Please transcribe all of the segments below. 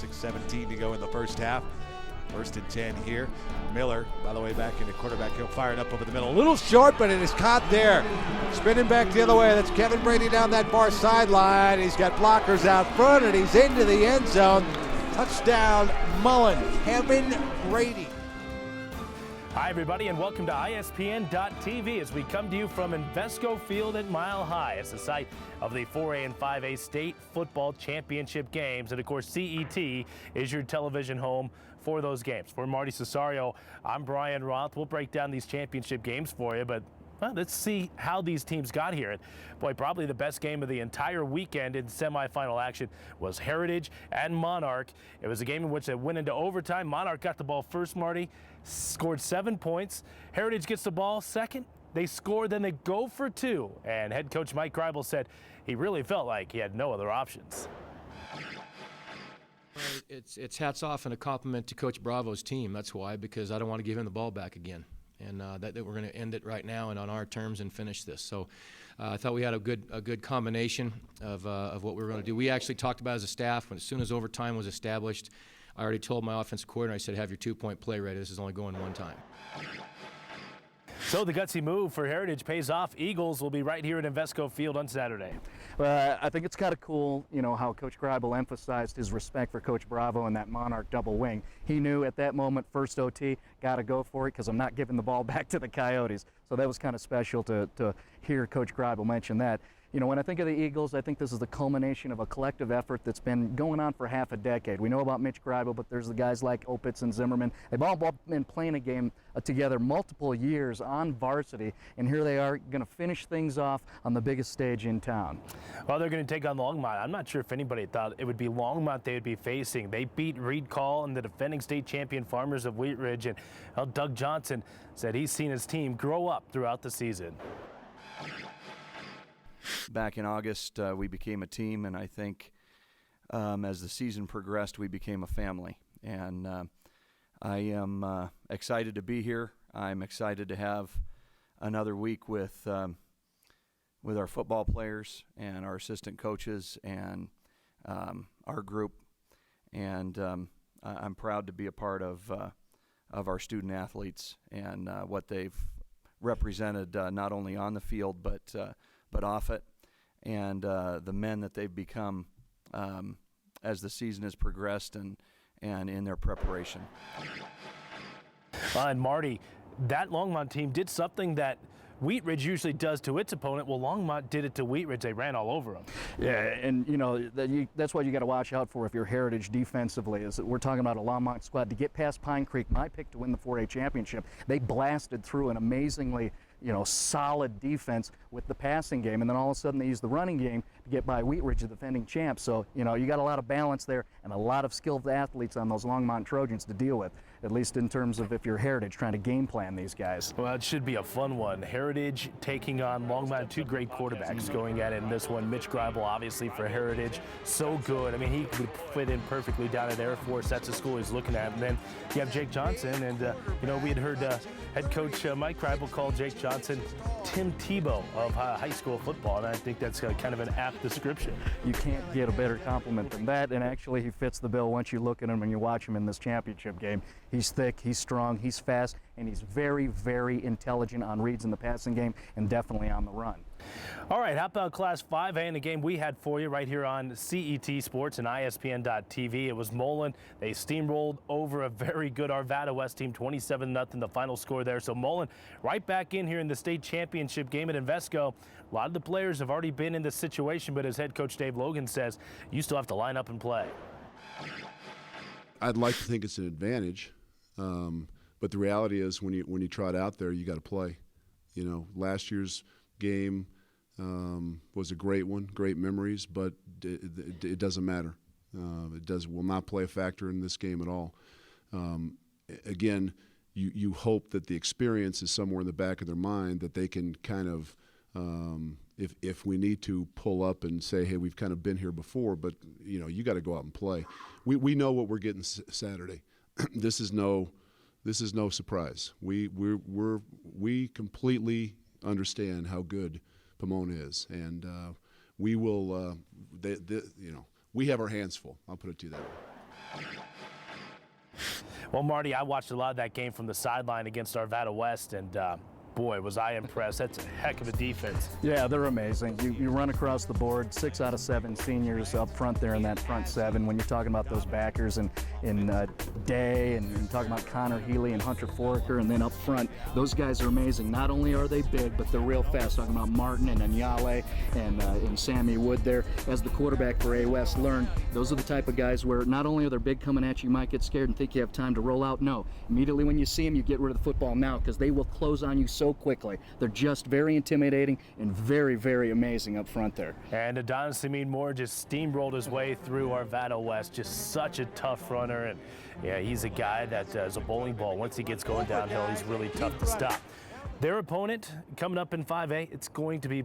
6:17 to go in the first half. 1st and 10 here. Miller, by the way, back into quarterback. He'll fire it up over the middle. A little short, but it is caught there. Spinning back the other way. That's Kevin Brady down that far sideline. He's got blockers out front, and he's into the end zone. Touchdown, Mullen. Kevin Brady. Hi, everybody, and welcome to ISPN.TV as we come to you from INVESCO Field at Mile High. It's the site of the 4A and 5A state football championship games. And, of course, CET is your television home for those games. For Marty Cesario, I'm Brian Roth. We'll break down these championship games for you, but let's see how these teams got here. Boy, probably the best game of the entire weekend in semifinal action was Heritage and Monarch. It was a game in which they went into overtime. Monarch got the ball first, Marty, scored 7 points. Heritage gets the ball second. They score, then they go for 2. And head coach Mike Greibel said he really felt like he had no other options. It's hats off and a compliment to Coach Bravo's team. That's why, because I don't want to give him the ball back again. And that we're going to end it right now and on our terms and finish this. So I thought we had a good combination of what we were going to do. We actually talked about as a staff as soon as overtime was established. I already told my offensive coordinator, I said, have your 2-point play ready. This is only going one time. So the gutsy move for Heritage pays off. Eagles will be right here at INVESCO Field on Saturday. Well, I think it's kind of cool, how Coach Greibel emphasized his respect for Coach Bravo and that Monarch double wing. He knew at that moment, first OT, got to go for it because I'm not giving the ball back to the Coyotes. So that was kind of special to hear Coach Greibel mention that. When I think of the Eagles, I think this is the culmination of a collective effort that's been going on for half a decade. We know about Mitch Greibel, but there's the guys like Opitz and Zimmerman. They've all been playing a game together multiple years on varsity, and here they are going to finish things off on the biggest stage in town. Well, they're going to take on Longmont. I'm not sure if anybody thought it would be Longmont they would be facing. They beat Reed Call and the defending state champion Farmers of Wheat Ridge, and Doug Johnson said he's seen his team grow up throughout the season. Back in August, we became a team, and I think as the season progressed, we became a family. And I am excited to be here. I'm excited to have another week with our football players and our assistant coaches and our group. And I'm proud to be a part of our student athletes and what they've represented not only on the field but off it, and the men that they've become as the season has progressed and in their preparation. And Marty, that Longmont team did something that Wheat Ridge usually does to its opponent. Well, Longmont did it to Wheat Ridge. They ran all over them. Yeah, and that's what you got to watch out for if you're Heritage defensively. Is that we're talking about a Longmont squad to get past Pine Creek. My pick to win the 4A championship. They blasted through an amazingly solid defense with the passing game, and then all of a sudden they use the running game to get by Wheat Ridge, the defending champs. So, you got a lot of balance there and a lot of skilled athletes on those Longmont Trojans to deal with, at least in terms of if you're Heritage trying to game plan these guys. Well, it should be a fun one. Heritage taking on Longmont, 2 great quarterbacks going at it in this one. Mitch Greibel, obviously, for Heritage, so good. I mean, he would fit in perfectly down at Air Force. That's the school he's looking at. And then you have Jake Johnson, and, we had heard head coach Mike Greibel call Jake Johnson Tim Tebow of high school football, and I think that's kind of an apt description. You can't get a better compliment than that, and actually he fits the bill once you look at him and you watch him in this championship game. He's thick, he's strong, he's fast, and he's very, very intelligent on reads in the passing game and definitely on the run. All right, how about Class 5A and the game we had for you right here on CET Sports and ISPN.TV. It was Mullen. They steamrolled over a very good Arvada West team, 27-0, the final score there. So Mullen right back in here in the state championship game at INVESCO. A lot of the players have already been in this situation, but as head coach Dave Logan says, you still have to line up and play. I'd like to think it's an advantage, but the reality is when you trot out there, you got to play. Last year's game was a great one, great memories, but it doesn't matter. Will not play a factor in this game at all. Again, you hope that the experience is somewhere in the back of their mind that they can kind of, if we need to, pull up and say, hey, we've kind of been here before, but you got to go out and play. We know what we're getting Saturday. This is no surprise. We completely understand how good Pomona is, and we will. We have our hands full. I'll put it to you that way. Well, Marty, I watched a lot of that game from the sideline against Arvada West, and boy, was I impressed. That's a heck of a defense. Yeah, they're amazing. You run across the board, 6 out of 7 seniors up front there in that front 7. When you're talking about those backers and in Day and you're talking about Connor Healy and Hunter Foraker, and then up front, those guys are amazing. Not only are they big, but they're real fast. Talking about Martin and Anyale and Sammy Wood there. As the quarterback for A West learned, those are the type of guys where not only are they big coming at you, you might get scared and think you have time to roll out. No, immediately when you see them, you get rid of the football now because they will close on you so quickly. They're just very intimidating and very, very amazing up front there. And Adonis Samin Moore just steamrolled his way through Arvada West. Just such a tough runner, and yeah, he's a guy that is a bowling ball. Once he gets going downhill, he's really tough to stop. Their opponent coming up in 5A, it's going to be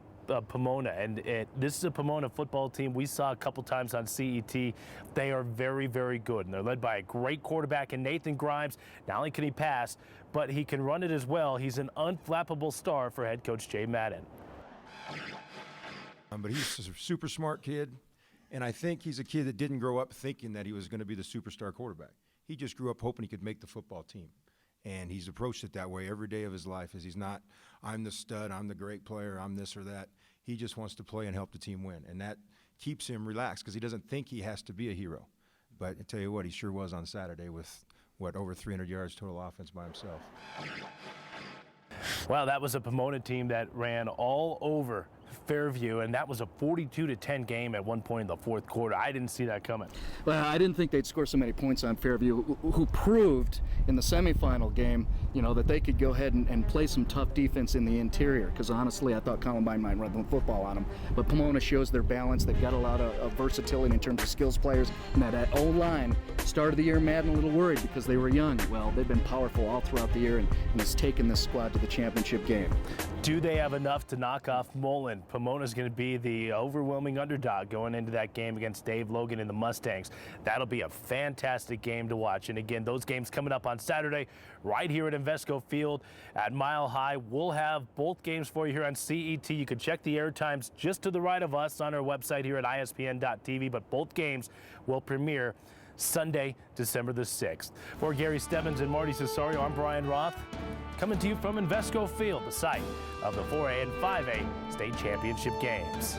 Pomona, and this is a Pomona football team we saw a couple times on CET. They are very, very good, and they're led by a great quarterback in Nathan Grimes. Not only can he pass, but he can run it as well. He's an unflappable star for head coach Jay Madden. But he's a super smart kid, and I think he's a kid that didn't grow up thinking that he was going to be the superstar quarterback. He just grew up hoping he could make the football team. And he's approached it that way every day of his life. As he's not, I'm the stud, I'm the great player, I'm this or that. He just wants to play and help the team win. And that keeps him relaxed because he doesn't think he has to be a hero. But I tell you what, he sure was on Saturday with, over 300 yards total offense by himself. Well, that was a Pomona team that ran all over Fairview, and that was a 42-10 game at one point in the fourth quarter. I didn't see that coming. Well, I didn't think they'd score so many points on Fairview, who proved in the semifinal game, that they could go ahead and play some tough defense in the interior, because honestly, I thought Columbine might run the football on them. But Pomona shows their balance. They've got a lot of versatility in terms of skills players. And that O-line, start of the year, Madden a little worried because they were young. Well, they've been powerful all throughout the year, and it's taken this squad to the championship game. Do they have enough to knock off Mullen? Pomona's going to be the overwhelming underdog going into that game against Dave Logan and the Mustangs. That'll be a fantastic game to watch. And again, those games coming up on Saturday right here at INVESCO Field at Mile High. We'll have both games for you here on CET. You can check the air times just to the right of us on our website here at ISPN.TV, but both games will premiere Sunday, December the 6th. For Gary Stebbins and Marty Cesario, I'm Brian Roth, coming to you from INVESCO Field, the site of the 4A and 5A state championship games.